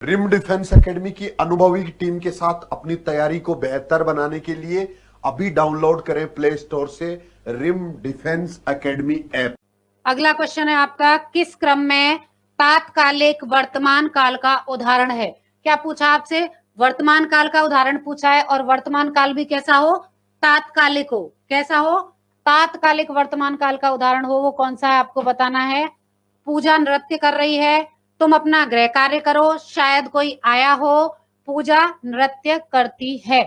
Rim defence academy की अनुभवी team के साथ अपनी तैयारी को बेहतर बनाने के लिए अभी डाउनलोड करें प्ले स्टोर से रिम डिफेंस एकेडमी ऐप। अगला क्वेश्चन है आपका, किस क्रम में तात्कालिक वर्तमान काल का उदाहरण है? क्या पूछा आपसे? वर्तमान काल का उदाहरण पूछा है, और वर्तमान काल भी कैसा हो? तात्कालिक हो। कैसा हो? तात्कालिक वर्तमान काल का उदाहरण हो, वो कौन सा है आपको बताना है। पूजा नृत्य कर रही है, तुम अपना गृह कार्य करो, शायद कोई आया हो, पूजा नृत्य करती है।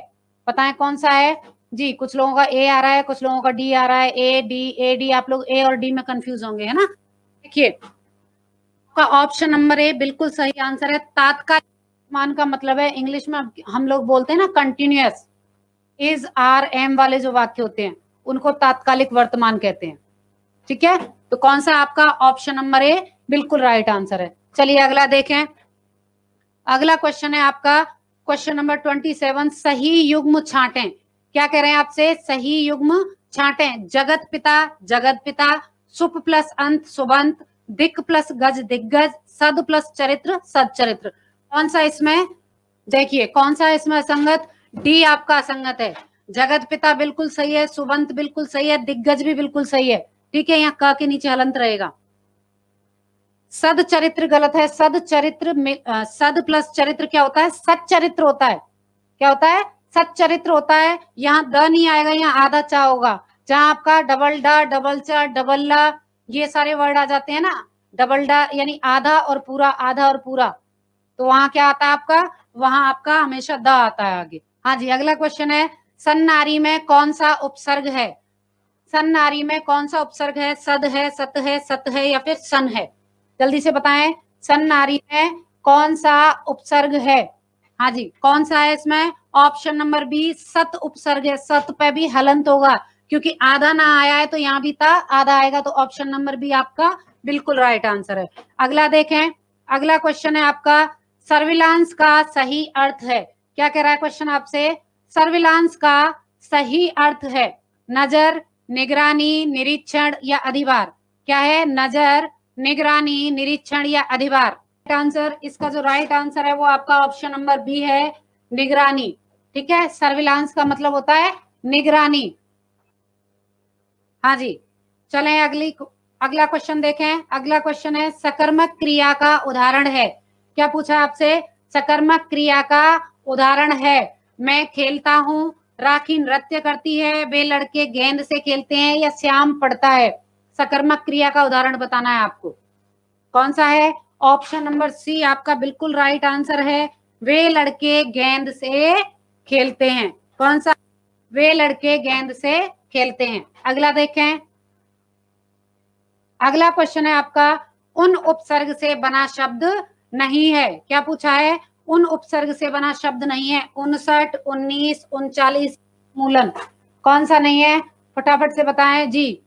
बताएं कौन सा है जी। कुछ लोगों का ए आ रहा है, कुछ लोगों का डी आ रहा है। ए डी, आप लोग ए और डी में कंफ्यूज होंगे, है ना। देखिए, का ऑप्शन नंबर ए बिल्कुल सही आंसर है। तात्कालिक वर्तमान का मतलब है, इंग्लिश में हम लोग बोलते हैं ना कंटिन्यूअस, इज आर एम वाले जो वाक्य होते हैं उनको तात्कालिक वर्तमान कहते हैं। ठीक है, तो कौन सा आपका ऑप्शन नंबर ए बिल्कुल राइट आंसर है। चलिए अगला देखें। अगला क्वेश्चन है आपका क्वेश्चन नंबर 27, सही युग्म छांटें। क्या कह रहे हैं आपसे? सही युग्म छांटें। जगत पिता जगत पिता, सुप प्लस अंत सुबंत, दिक प्लस गज दिग्गज, सद प्लस चरित्र सदचरित्र। कौन सा इसमें, देखिए कौन सा इसमें असंगत? डी आपका असंगत है। जगत पिता बिल्कुल सही है, सुबंत बिल्कुल सही है, दिग्गज भी बिल्कुल सही है। ठीक है, यहाँ क के नीचे हलंत रहेगा। सद चरित्र गलत है। सद चरित्र में सद प्लस चरित्र क्या होता है? सच्चरित्र होता है। क्या होता है? सच्चरित्र होता है। यहाँ द नहीं आएगा, यहाँ आधा चा होगा। जहां आपका डबल डा, डबल चा, डबल ला, ये सारे वर्ड आ जाते हैं ना। डबल डा यानी आधा और पूरा, आधा और पूरा, तो वहां क्या आता है आपका? वहां आपका हमेशा द आता है आगे। हाँ जी, अगला क्वेश्चन है, सन्नारी में कौन सा उपसर्ग है? सन्नारी में कौन सा उपसर्ग है? सद है, सत है, सत है, या फिर सन है? जल्दी से बताएं, सन्नारी में कौन सा उपसर्ग है? हाँ जी, कौन सा है इसमें? ऑप्शन नंबर बी सत उपसर्ग है। सत पे भी हलंत होगा, क्योंकि आधा ना आया है तो यहाँ भी था, आधा आएगा, तो ऑप्शन नंबर बी आपका बिल्कुल राइट आंसर है। अगला देखें। अगला क्वेश्चन है आपका, सर्विलांस का सही अर्थ है। क्या कह रहा है क्वेश्चन आपसे? सर्विलांस का सही अर्थ है नजर, निगरानी, निरीक्षण या अधिभार। क्या है? नजर, निगरानी, निरीक्षण या अधिभार। आंसर, इसका जो राइट आंसर है वो आपका ऑप्शन नंबर बी है, निगरानी। ठीक है, सर्विलांस का मतलब होता है निगरानी। हाँ जी, चलें अगला क्वेश्चन देखें। अगला क्वेश्चन है, सकर्मक क्रिया का उदाहरण है। क्या पूछा आपसे? सकर्मक क्रिया का उदाहरण है, मैं खेलता हूं, राखी नृत्य करती है, वे लड़के गेंद से खेलते हैं, या श्याम पढ़ता है। सकर्मक क्रिया का उदाहरण बताना है आपको। कौन सा है? ऑप्शन नंबर सी आपका बिल्कुल राइट आंसर है, वे लड़के गेंद से खेलते हैं। कौन सा? वे लड़के गेंद से खेलते हैं। अगला देखें। अगला क्वेश्चन है आपका, उन उपसर्ग से बना शब्द नहीं है। क्या पूछा है? उन उपसर्ग से बना शब्द नहीं है। 59, 19, 39 मूलन, कौन सा नहीं है? फटाफट से बताएं जी।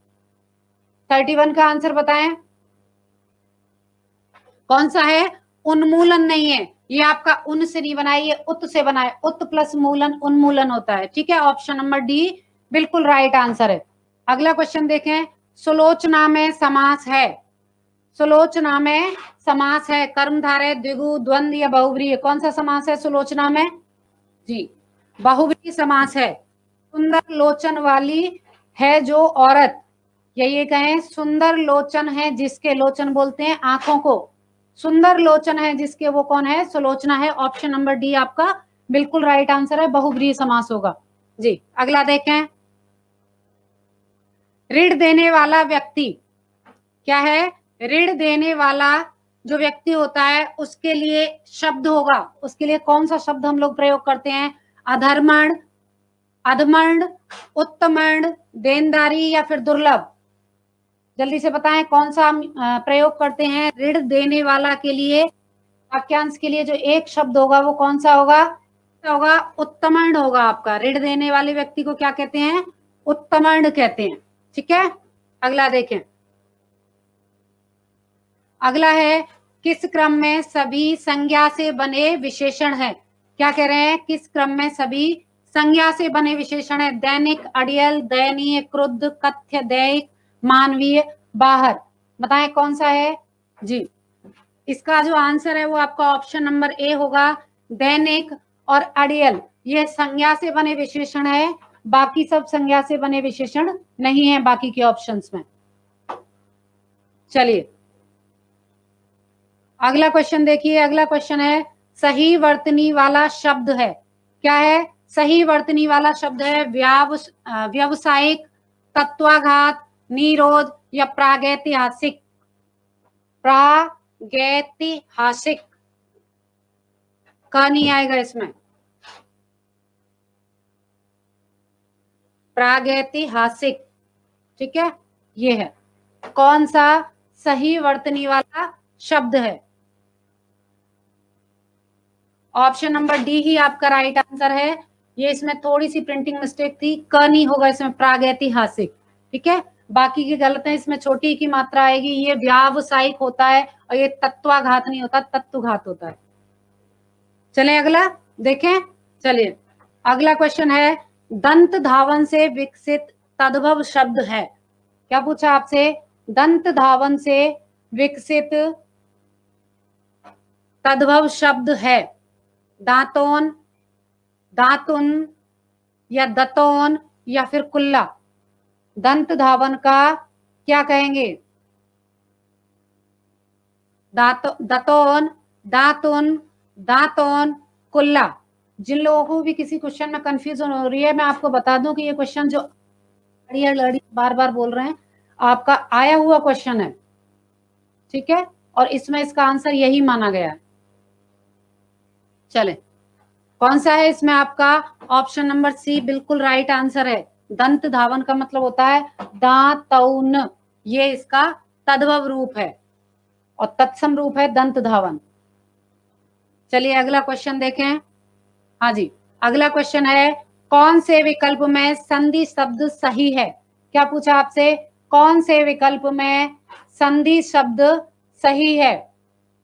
31 का आंसर बताएं, कौन सा है? उन्मूलन नहीं है। ये आपका उन से नहीं बना, ये उत से बना है। उत प्लस मूलन उन्मूलन होता है। ठीक है, ऑप्शन नंबर डी बिल्कुल राइट आंसर है। अगला क्वेश्चन देखें। सुलोचना में समास है। सुलोचना में समास है, कर्मधारय, द्विगु, द्वंद्व या बहुव्रीहि। कौन सा समास है सुलोचना में? जी, बहुव्रीहि समास है। सुंदर लोचन वाली है जो औरत, या ये कहें सुंदर लोचन है जिसके, लोचन बोलते हैं आंखों को, सुंदर लोचन है जिसके, वो कौन है? सुलोचना है। ऑप्शन नंबर डी आपका बिल्कुल राइट आंसर है, बहुव्रीहि समास होगा जी। अगला देखें। ऋण देने वाला व्यक्ति, क्या है? ऋण देने वाला जो व्यक्ति होता है उसके लिए शब्द होगा, उसके लिए कौन सा शब्द हम लोग प्रयोग करते हैं? अधर्मण, अधमंड, उत्तमंड, देनदारी या फिर दुर्लभ। जल्दी से बताएं कौन सा हम प्रयोग करते हैं ऋण देने वाला के लिए। वाक्यांश के लिए जो एक शब्द होगा वो कौन सा होगा? होगा उत्तमंड होगा आपका। ऋण देने वाले व्यक्ति को क्या कहते हैं? उत्तमंड कहते हैं। ठीक है, अगला देखें। अगला है, किस क्रम में सभी संज्ञा से बने विशेषण है? क्या कह रहे हैं? किस क्रम में सभी संज्ञा से बने विशेषण है? दैनिक, अड़ियल, दयनीय, क्रुद्ध, कथ्य, दैहिक, मानवीय, बाहर। बताएं कौन सा है जी। इसका जो आंसर है वो आपका ऑप्शन नंबर ए होगा। दैनिक और अड़ियल ये संज्ञा से बने विशेषण है, बाकी सब संज्ञा से बने विशेषण नहीं है बाकी के ऑप्शंस में। चलिए अगला क्वेश्चन देखिए। अगला क्वेश्चन है सही वर्तनी वाला शब्द है। क्या है? सही वर्तनी वाला शब्द है व्यावसायिक, तत्वाघात, निरोध या प्रागैतिहासिक। प्रागैतिहासिक का नहीं आएगा इसमें, प्रागैतिहासिक। ठीक है, ये है कौन सा सही वर्तनी वाला शब्द है? ऑप्शन नंबर डी ही आपका राइट आंसर है। ये इसमें थोड़ी सी प्रिंटिंग मिस्टेक थी, क नहीं होगा इसमें, प्रागैतिहासिक। ठीक है, बाकी की गलत है, इसमें छोटी की मात्रा आएगी। ये व्यावसायिक होता है और ये तत्वाघात नहीं होता, तत्वघात होता है। चले अगला देखें। चलिए अगला क्वेश्चन है दंत धावन से विकसित तद्भव शब्द है। क्या पूछा आपसे? दंत धावन से विकसित तद्भव शब्द है। दांतोन, दांतुन या दतोन या फिर कुल्ला। दंत धावन का क्या कहेंगे? दतोन, दांतुन, दांतोन, कुल्ला। जिन लोगों को भी किसी क्वेश्चन में कंफ्यूजन हो रही है, मैं आपको बता दूं कि ये क्वेश्चन जो लड़ी बार बार बोल रहे हैं आपका आया हुआ क्वेश्चन है। ठीक है, और इसमें इसका आंसर यही माना गया है। चले कौन सा है इसमें? आपका ऑप्शन नंबर सी बिल्कुल राइट आंसर है। दंत धावन का मतलब होता है दांतौन, ये इसका तद्भव रूप है और तत्सम रूप है दंत धावन। चलिए अगला क्वेश्चन देखें। हाँ जी, अगला क्वेश्चन है कौन से विकल्प में संधि शब्द सही है? क्या पूछा आपसे? कौन से विकल्प में संधि शब्द सही है?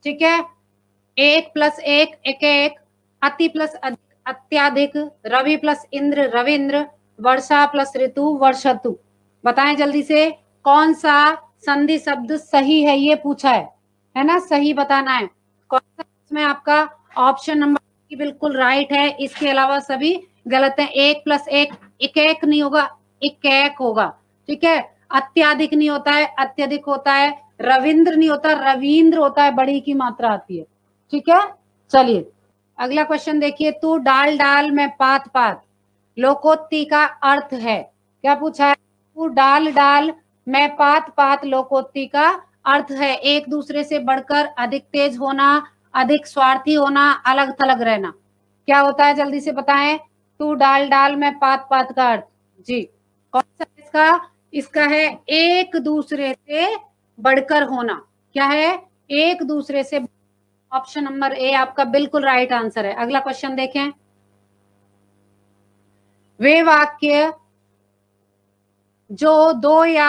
ठीक है, एक प्लस एक, एक, अति प्लस अधिक, अत्याधिक, रवि प्लस इंद्र, रविंद्र, वर्षा प्लस ऋतु, वर्षतु। बताएं जल्दी से कौन सा संधि शब्द सही है, ये पूछा है ना? सही बताना है कौन सा। इसमें आपका ऑप्शन नंबर बिल्कुल राइट है, इसके अलावा सभी गलत है। एक प्लस एक, एक नहीं होगा, एक होगा। ठीक है, अत्याधिक नहीं होता है, अत्यधिक होता है। रविंद्र नहीं होता, रविंद्र होता है, बड़ी की मात्रा आती है। ठीक है, चलिए अगला क्वेश्चन देखिए। तू डाल डाल मैं पात पात, लोकोक्ति का अर्थ है। क्या पूछा है? तू डाल डाल मैं पात पात, लोकोक्ति का अर्थ है एक दूसरे से बढ़कर, अधिक तेज होना, अधिक स्वार्थी होना, अलग थलग रहना। क्या होता है जल्दी से बताएं? तू डाल डाल मैं पात पात का अर्थ जी कौन सा इसका? इसका है एक दूसरे से बढ़कर होना। क्या है? एक दूसरे से। ऑप्शन नंबर ए आपका बिल्कुल राइट आंसर है। अगला क्वेश्चन देखें। वे वाक्य जो दो या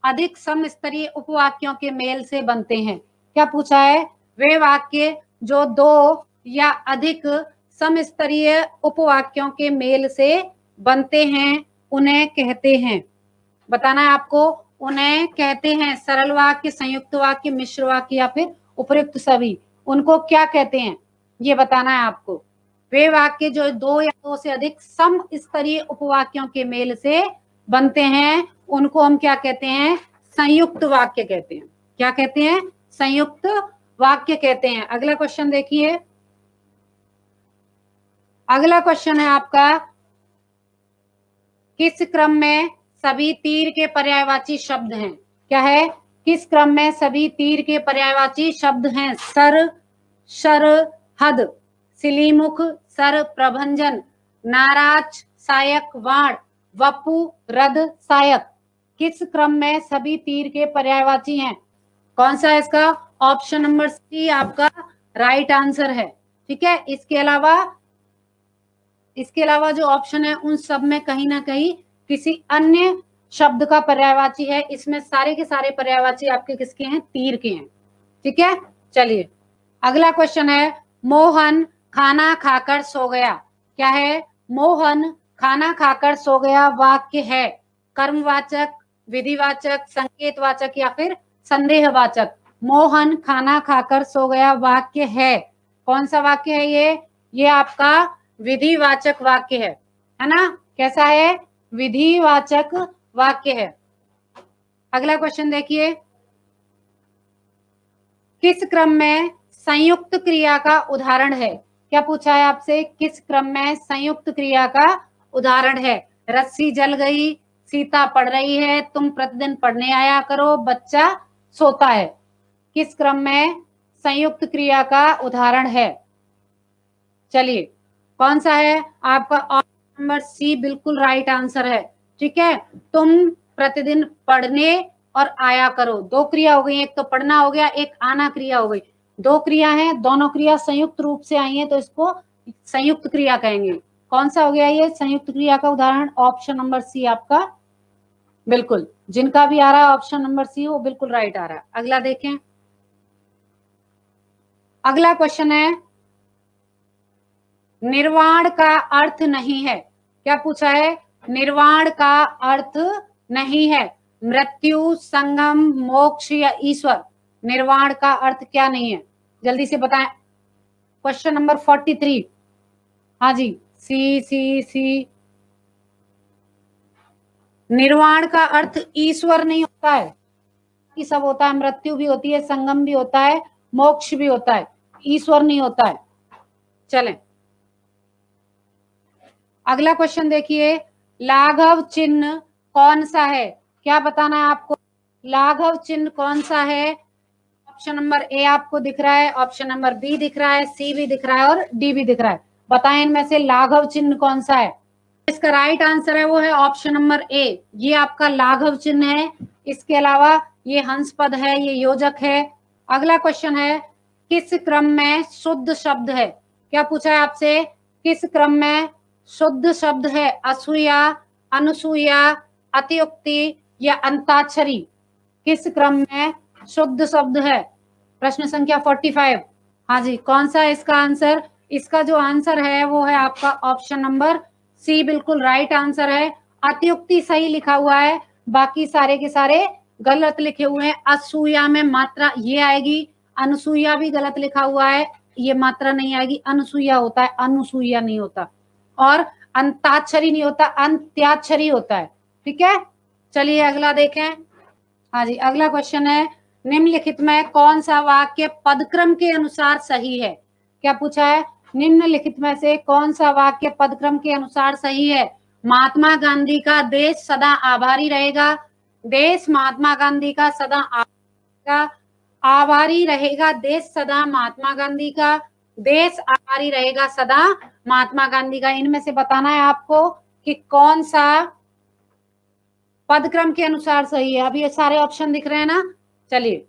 अधिक समस्तरीय उपवाक्यों के मेल से बनते हैं। क्या पूछा है? वे वाक्य जो दो या अधिक समस्तरीय उपवाक्यों के मेल से बनते हैं उन्हें कहते हैं। बताना है आपको, उन्हें कहते हैं सरल वाक्य, संयुक्त वाक्य, मिश्र वाक्य या फिर उपयुक्त सभी। उनको क्या कहते हैं ये बताना है आपको। वे वाक्य जो दो या दो से अधिक सम स्तरीय उपवाक्यों के मेल से बनते हैं उनको हम क्या कहते हैं? संयुक्त वाक्य कहते हैं। क्या कहते हैं? संयुक्त वाक्य कहते हैं। अगला क्वेश्चन देखिए। अगला क्वेश्चन है आपका किस क्रम में सभी तीर के पर्यायवाची शब्द हैं? क्या है? किस क्रम में सभी तीर के पर्यायवाची शब्द हैं? सर, शर, हद, सिलीमुख, सर, प्रभंजन, नाराज, सायक, वाण, वपु, रद, सायक। किस क्रम में सभी तीर के पर्यायवाची हैं? कौन सा है इसका? ऑप्शन नंबर सी आपका राइट आंसर है। ठीक है, इसके अलावा जो ऑप्शन है उन सब में कहीं ना कहीं किसी अन्य शब्द का पर्यायवाची है। इसमें सारे के सारे पर्यायवाची आपके किसके हैं? तीर के हैं। ठीक है, चलिए अगला क्वेश्चन है मोहन खाना खाकर सो गया। क्या है? मोहन खाना खाकर सो गया वाक्य है कर्मवाचक, विधिवाचक, संकेतवाचक या फिर संदेहवाचक। मोहन खाना खाकर सो गया वाक्य है। कौन सा वाक्य है ये आपका विधिवाचक वाक्य है ना। कैसा है? विधिवाचक वाक्य है। अगला क्वेश्चन देखिए, किस क्रम में संयुक्त क्रिया का उदाहरण है? क्या पूछा है आपसे? किस क्रम में संयुक्त क्रिया का उदाहरण है? रस्सी जल गई, सीता पढ़ रही है, तुम प्रतिदिन पढ़ने आया करो, बच्चा सोता है। किस क्रम में संयुक्त क्रिया का उदाहरण है? चलिए, कौन सा है आपका? ऑप्शन नंबर सी बिल्कुल राइट आंसर है। ठीक है, तुम प्रतिदिन पढ़ने और आया करो। दो क्रिया हो गई, एक तो पढ़ना हो गया, एक आना क्रिया हो गई। दो क्रिया है, दोनों क्रिया संयुक्त रूप से आई है तो इसको संयुक्त क्रिया कहेंगे। कौन सा हो गया ये संयुक्त क्रिया का उदाहरण? ऑप्शन नंबर सी आपका बिल्कुल, जिनका भी आ रहा है ऑप्शन नंबर सी वो बिल्कुल राइट आ रहा है। अगला देखें, अगला क्वेश्चन है, निर्वाण का अर्थ नहीं है। क्या पूछा है? निर्वाण का अर्थ नहीं है। मृत्यु, संगम, मोक्ष या ईश्वर। निर्वाण का अर्थ क्या नहीं है? जल्दी से बताएं। Question number 43। हाँ जी, सी सी सी। निर्वाण का अर्थ ईश्वर नहीं होता है, कि सब होता है। मृत्यु भी होती है, संगम भी होता है, मोक्ष भी होता है, ईश्वर नहीं होता है। चलें, अगला क्वेश्चन देखिए, लाघव चिन्ह कौन सा है? क्या बताना है आपको? लाघव चिन्ह कौन सा है? ऑप्शन नंबर ए आपको दिख रहा है, ऑप्शन नंबर बी दिख रहा है, सी भी दिख रहा है और डी भी दिख रहा है। बताएं इनमें से लाघव चिन्ह कौन सा है? इसका राइट आंसर है वो है ऑप्शन नंबर ए, ये आपका लाघव चिन्ह है। इसके अलावा ये हंस पद है, ये योजक है। अगला क्वेश्चन है, किस क्रम में शुद्ध शब्द है? क्या पूछा है आपसे? किस क्रम में शुद्ध शब्द है? असूया, अनुसूया, अतियुक्ति या अंताक्षरी? किस क्रम में शुद्ध शब्द है? प्रश्न संख्या 45। हाँ जी, कौन सा है इसका आंसर? इसका जो आंसर है वो है आपका ऑप्शन नंबर सी, बिल्कुल राइट आंसर है। अतियुक्ति सही लिखा हुआ है, बाकी सारे के सारे गलत लिखे हुए हैं। असूया में मात्रा ये आएगी, अनुसूया भी गलत लिखा हुआ है, ये मात्रा नहीं आएगी। अनुसूया होता है, अनुसूया नहीं होता। और अंताक्षरी नहीं होता, अंत्याक्षरी होता है। ठीक है, चलिए अगला देखें। हाँ जी, अगला क्वेश्चन है, निम्नलिखित में कौन सा वाक्य पदक्रम के अनुसार सही है? क्या पूछा है? निम्नलिखित में से कौन सा वाक्य पदक्रम के अनुसार सही है? महात्मा गांधी का देश सदा आभारी रहेगा। देश महात्मा गांधी का सदा आभारी रहेगा। देश सदा महात्मा गांधी का। देश आभारी रहेगा सदा महात्मा गांधी का। इनमें से बताना है आपको कि कौन सा पदक्रम के अनुसार सही है। अभी ये सारे ऑप्शन दिख रहे हैं ना। चलिए,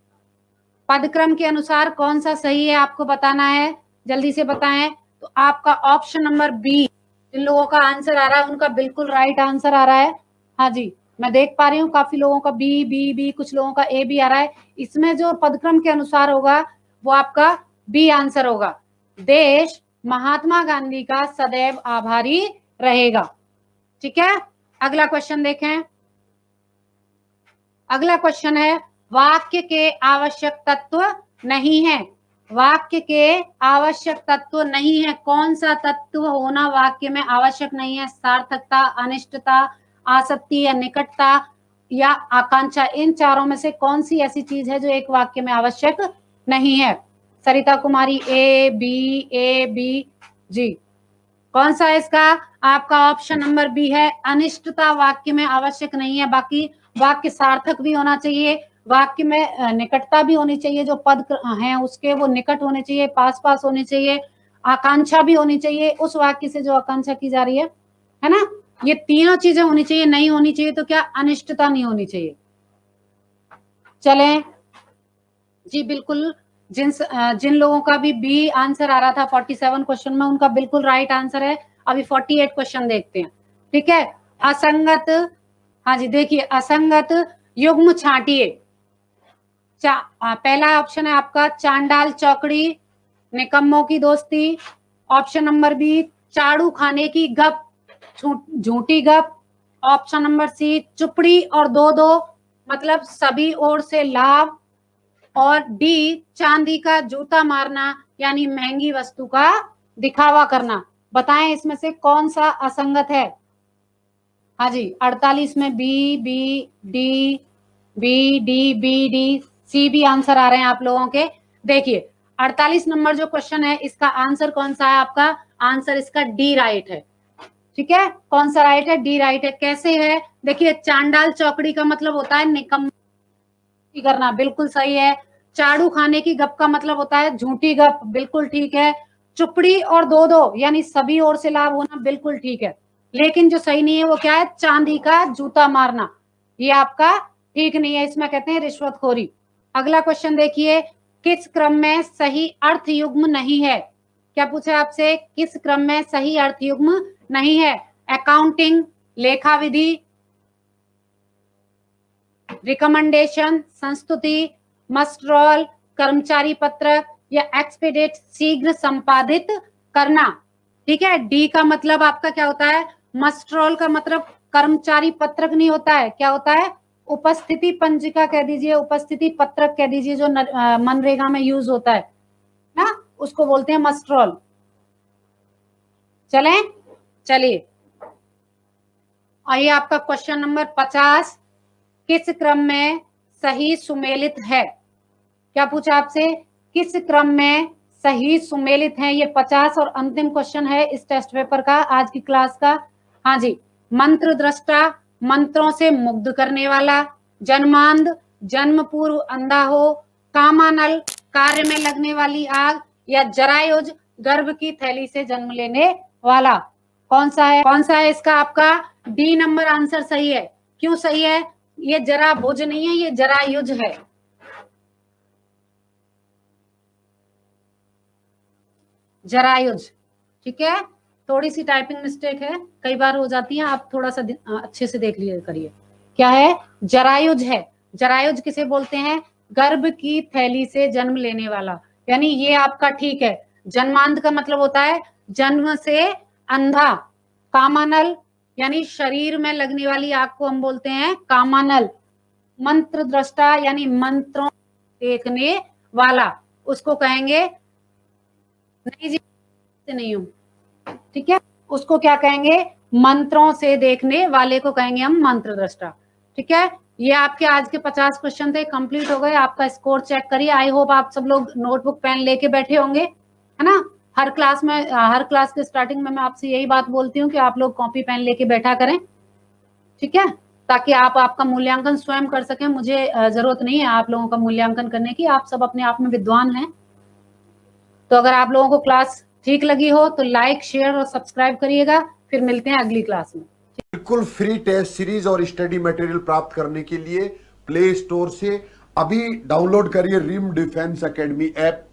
पदक्रम के अनुसार कौन सा सही है आपको बताना है, जल्दी से बताएं। तो आपका ऑप्शन नंबर बी, जिन लोगों का आंसर आ रहा है उनका बिल्कुल राइट आंसर आ रहा है। हाँ जी, मैं देख पा रही हूँ काफी लोगों का बी बी बी, कुछ लोगों का ए भी आ रहा है। इसमें जो पदक्रम के अनुसार होगा वो आपका बी आंसर होगा। देश महात्मा गांधी का सदैव आभारी रहेगा। ठीक है, अगला क्वेश्चन देखें। अगला क्वेश्चन है, वाक्य के आवश्यक तत्व नहीं है। वाक्य के आवश्यक तत्व नहीं है। कौन सा तत्व होना वाक्य में आवश्यक नहीं है? सार्थकता, अनिष्टता, आसक्ति या निकटता या आकांक्षा। इन चारों में से कौन सी ऐसी चीज है जो एक वाक्य में आवश्यक नहीं है? सरिता कुमारी, ए बी जी। कौन सा है इसका? आपका ऑप्शन नंबर बी है, अनिष्टता वाक्य में आवश्यक नहीं है। बाकी वाक्य सार्थक भी होना चाहिए, वाक्य में निकटता भी होनी चाहिए, जो पद हैं उसके वो निकट होने चाहिए, पास पास होने चाहिए, आकांक्षा भी होनी चाहिए उस वाक्य से जो आकांक्षा की जा रही है ना। ये तीनों चीजें होनी चाहिए। नहीं होनी चाहिए तो क्या? अनिष्टता नहीं होनी चाहिए। चलें जी, बिल्कुल जिन लोगों का भी बी आंसर आ रहा था 47 क्वेश्चन में, उनका बिल्कुल राइट आंसर है। अभी 48 क्वेश्चन देखते हैं। ठीक है, असंगत। हाँ जी, देखिए, असंगत युग्म छांटिए। पहला ऑप्शन है आपका चांडाल चौकड़ी, निकम्मों की दोस्ती। ऑप्शन नंबर बी, चाड़ू खाने की गप, झूठी गप। ऑप्शन नंबर सी, चुपड़ी और दो दो, मतलब सभी ओर से लाभ। और डी चांदी का जूता मारना यानी महंगी वस्तु का दिखावा करना। बताएं इसमें से कौन सा असंगत है? हाँ जी, 48 में B B D B D B D C भी आंसर आ रहे हैं आप लोगों के। देखिए 48 नंबर जो क्वेश्चन है इसका आंसर कौन सा है? आपका आंसर इसका डी राइट है। ठीक है, कौन सा राइट है? डी राइट है। कैसे है? देखिए चांडाल चौकड़ी का मतलब होता है निकम करना, बिल्कुल सही है। चाड़ू खाने की गप का मतलब होता है झूठी गप, बिल्कुल ठीक है। चुपड़ी और दो दो यानी सभी ओर से लाभ होना, बिल्कुल ठीक है। लेकिन जो सही नहीं है वो क्या है? चांदी का जूता मारना, ये आपका ठीक नहीं है, इसमें कहते हैं रिश्वतखोरी। अगला क्वेश्चन देखिए, किस क्रम में सही अर्थ युग्म नहीं है? क्या पूछा आपसे? किस क्रम में सही अर्थ युग्म नहीं है? अकाउंटिंग, लेखा विधि, रिकमेंडेशन, संस्तुति, मस्ट रोल, कर्मचारी पत्रक या एक्सपीडेट शीघ्र संपादित करना। ठीक है, डी का मतलब आपका क्या होता है? मस्ट रोल का मतलब कर्मचारी पत्रक नहीं होता है, क्या होता है? उपस्थिति पंजिका कह दीजिए, उपस्थिति पत्रक कह दीजिए, जो मनरेगा में यूज होता है ना, उसको बोलते हैं मस्ट रोल। चलिए आइए आपका क्वेश्चन नंबर 50, किस क्रम में सही सुमेलित है? क्या पूछा आपसे? किस क्रम में सही सुमेलित है? ये 50 और अंतिम क्वेश्चन है इस टेस्ट पेपर का, आज की क्लास का। हाँ जी, मंत्र दृष्टा, मंत्रों से मुग्ध करने वाला, जन्मांध, जन्म पूर्व अंधा हो, कामानल, कार्य में लगने वाली आग, या जरायुज, गर्भ की थैली से जन्म लेने वाला। कौन सा है? कौन सा है इसका? आपका डी नंबर आंसर सही है। क्यों सही है? ये जरा भुज नहीं है, ये जरायुज है। जरायुज, ठीक है। थोड़ी सी टाइपिंग मिस्टेक है, कई बार हो जाती है, आप थोड़ा सा अच्छे से देख लीजिए करिए। क्या है? जरायुज है। जरायुज किसे बोलते हैं? गर्भ की थैली से जन्म लेने वाला, यानी ये आपका ठीक है। जन्मांध का मतलब होता है जन्म से अंधा। कामानल यानी शरीर में लगने वाली आग को हम बोलते हैं कामानल। मंत्र दृष्टा यानी मंत्रों देखने वाला, उसको कहेंगे, नहीं जी नहीं हूं, ठीक है, उसको क्या कहेंगे? मंत्रों से देखने वाले को कहेंगे हम मंत्र दृष्टा। ठीक है, ये आपके आज के 50 क्वेश्चन थे, कंप्लीट हो गए। आपका स्कोर चेक करिए। आई होप आप सब लोग नोटबुक पेन लेके बैठे होंगे, है ना। हर क्लास के स्टार्टिंग में मैं आपसे यही बात बोलती हूँ कि आप लोग कॉपी पेन लेके बैठा करें, ठीक है, ताकि आप आपका मूल्यांकन स्वयं कर सकें। मुझे जरूरत नहीं है आप लोगों का मूल्यांकन करने की, आप सब अपने आप में विद्वान हैं। तो अगर आप लोगों को क्लास ठीक लगी हो तो लाइक, शेयर और सब्सक्राइब करिएगा। फिर मिलते हैं अगली क्लास में। बिल्कुल फ्री टेस्ट सीरीज और स्टडी मटेरियल प्राप्त करने के लिए प्ले स्टोर से अभी डाउनलोड करिए रिम डिफेंस एकेडमी ऐप।